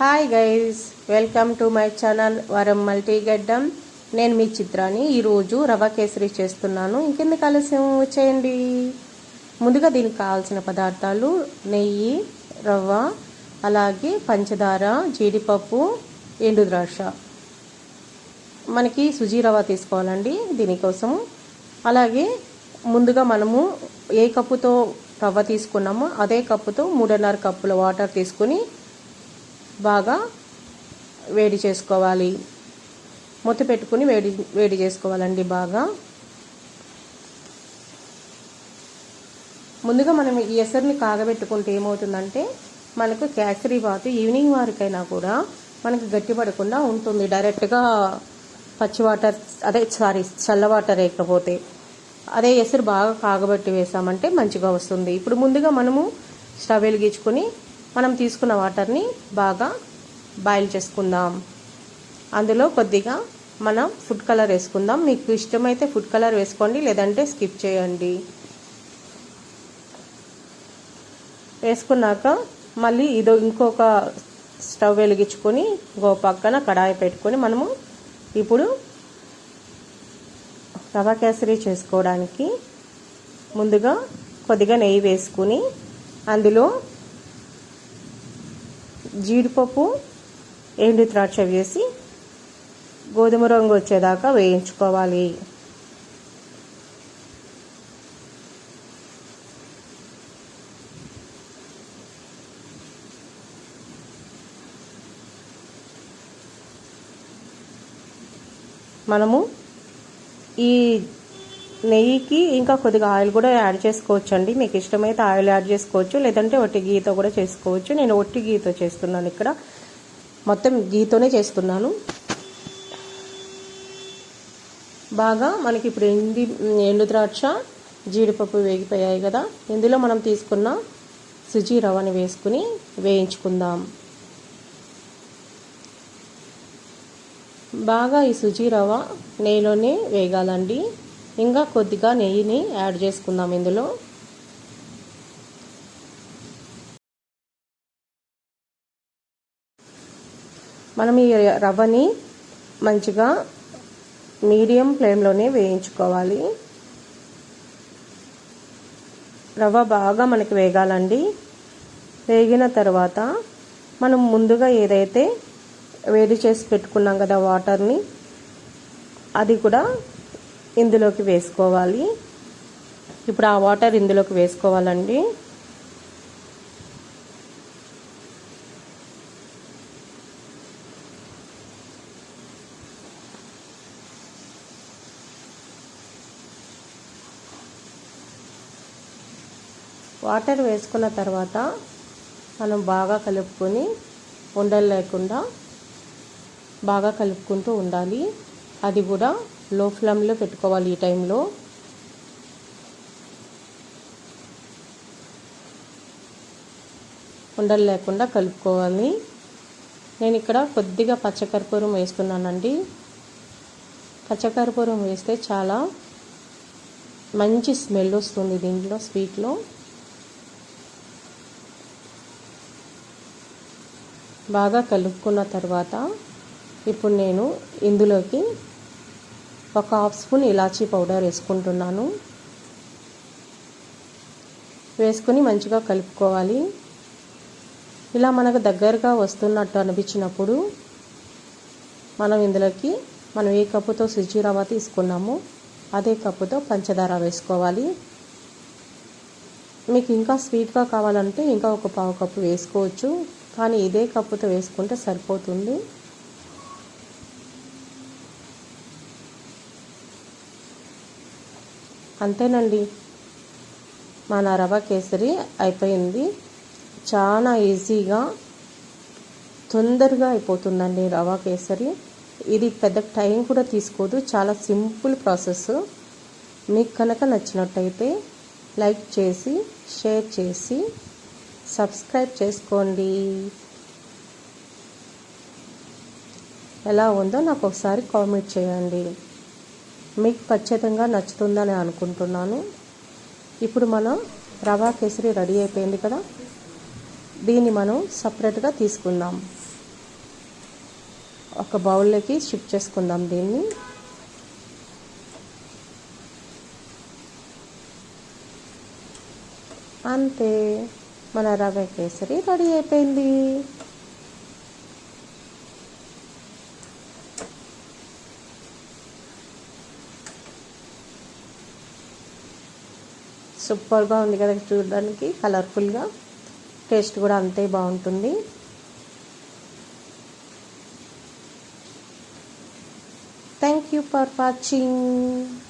Hi guys, welcome to my channel వరం multi గడ్డం. నేను మీ చిత్రాన్ని ఈరోజు రవ కేసరి చేస్తున్నాను. ఇంకెందుకు ఆలస్యం, చేయండి. ముందుగా దీనికి కావాల్సిన పదార్థాలు నెయ్యి, రవ్వ, అలాగే పంచదార, జీడిపప్పు, ఎండు ద్రాక్ష. మనకి సుజీ రవ్వ తీసుకోవాలండి దీనికోసం. అలాగే ముందుగా మనము ఏ కప్పుతో రవ్వ తీసుకున్నామో అదే కప్పుతో 3.5 కప్పుల వాటర్ తీసుకుని బాగా వేడి చేసుకోవాలి. మూత పెట్టుకుని వేడి చేసుకోవాలండి బాగా. ముందుగా మనం ఈ ఎసరుని కాగబెట్టుకుంటే ఏమవుతుందంటే మనకు కేసరి బాత్ ఈవినింగ్ వరకైనా కూడా మనకి గట్టిపడకుండా ఉంటుంది. డైరెక్ట్గా పచ్చి వాటర్ చల్ల వాటర్ వేయకపోతే అదే ఎసరు బాగా కాగబెట్టి వేసామంటే మంచిగా వస్తుంది. ఇప్పుడు ముందుగా మనము స్టవ్ వెలిగించుకొని మనం తీసుకున్న వాటర్ని బాగా బాయిల్ చేసుకుందాం. అందులో కొద్దిగా మనం ఫుడ్ కలర్ వేసుకుందాం. మీకు ఇష్టమైతే ఫుడ్ కలర్ వేసుకోండి, లేదంటే స్కిప్ చేయండి. వేసుకున్నాక మళ్ళీ ఇంకొక స్టవ్ వెలిగించుకొని ఇంకో పక్కన కడాయి పెట్టుకొని మనము ఇప్పుడు రవ కేసరి చేసుకోవడానికి ముందుగా కొద్దిగా నెయ్యి వేసుకుని అందులో జీడిపప్పు, ఎండు ద్రాక్ష వేసి గోధుమ రంగు వచ్చేదాకా వేయించుకోవాలి. మనము ఈ నెయ్యికి ఇంకా కొద్దిగా ఆయిల్ కూడా యాడ్ చేసుకోవచ్చు అండి. మీకు ఇష్టమైతే ఆయిల్ యాడ్ చేసుకోవచ్చు, లేదంటే ఒట్టి గీతో కూడా చేసుకోవచ్చు. నేను ఒట్టి గీతో చేస్తున్నాను, ఇక్కడ మొత్తం గీతోనే చేస్తున్నాను. బాగా మనకి ఇప్పుడు ఎండు ద్రాక్ష, జీడిపప్పు వేగిపోయాయి కదా. ఇందులో మనం తీసుకున్న సుజీ రవ్వని వేసుకుని వేయించుకుందాం. బాగా ఈ సుజీ రవ్వ నెయ్యిలోనే వేగాలండి. ఇంకా కొద్దిగా నెయ్యిని యాడ్ చేసుకుందాం ఇందులో. మనం ఈ రవ్వని మంచిగా మీడియం ఫ్లేమ్లోనే వేయించుకోవాలి. రవ్వ బాగా మనకి వేగాలండి. వేగిన తర్వాత మనం ముందుగా ఏదైతే వేడి చేసి పెట్టుకున్నాం కదా వాటర్ని, అది కూడా ఇందులోకి వేసుకోవాలి. ఇప్పుడు ఆ వాటర్ ఇందులోకి వేసుకోవాలండి. వాటర్ వేసుకున్న తర్వాత మనం బాగా కలుపుకొని ఉండలు లేకుండా బాగా కలుపుకుంటూ ఉండాలి. అది కూడా లో ఫ్లేమ్లో పెట్టుకోవాలి. ఈ టైంలో ఉండలు లేకుండా కలుపుకోవాలి. నేను ఇక్కడ కొద్దిగా పచ్చకర్పూరం వేస్తున్నానండి. పచ్చకర్పూరం వేస్తే చాలా మంచి స్మెల్ వస్తుంది దీంట్లో, స్వీట్లో. బాగా కలుపుకున్న తర్వాత ఇప్పుడు నేను ఇందులోకి ఒక హాఫ్ స్పూన్ ఇలాచీ పౌడర్ వేసుకుంటున్నాను. వేసుకుని మంచిగా కలుపుకోవాలి. ఇలా మనకు దగ్గరగా వస్తున్నట్టు అనిపించినప్పుడు మనం ఇందులోకి మనం ఏ కప్పుతో సుజీ రవ్వ తీసుకున్నామో అదే కప్పుతో పంచదార వేసుకోవాలి. మీకు ఇంకా స్వీట్గా కావాలంటే ఇంకా ఒక పావు కప్పు వేసుకోవచ్చు, కానీ ఇదే కప్పుతో వేసుకుంటే సరిపోతుంది. అంతేనండి, మన రవ కేసరి అయిపోయింది. చాలా ఈజీగా తొందరగా అయిపోతుందండి రవ కేసరి. ఇది పెద్ద టైం కూడా తీసుకోదు, చాలా సింపుల్ ప్రాసెస్. మీకు కనుక నచ్చినట్టయితే లైక్ చేసి, షేర్ చేసి, సబ్స్క్రైబ్ చేసుకోండి. ఎలా ఉందో నాకు ఒకసారి కామెంట్ చేయండి. మీకు ఖచ్చితంగా నచ్చుతుందని అనుకుంటున్నాను. ఇప్పుడు మనం రవా కేసరి రెడీ అయిపోయింది కదా. దీన్ని మనం సపరేట్గా తీసుకుందాం. ఒక బౌల్లోకి షిఫ్ట్ చేసుకుందాం దీన్ని. అంతే, మన రవ కేసరి రెడీ అయిపోయింది. సూపర్గా ఉంది కదా చూడడానికి, కలర్ఫుల్గా. టేస్ట్ కూడా అంతే బాగుంటుంది. Thank you for watching.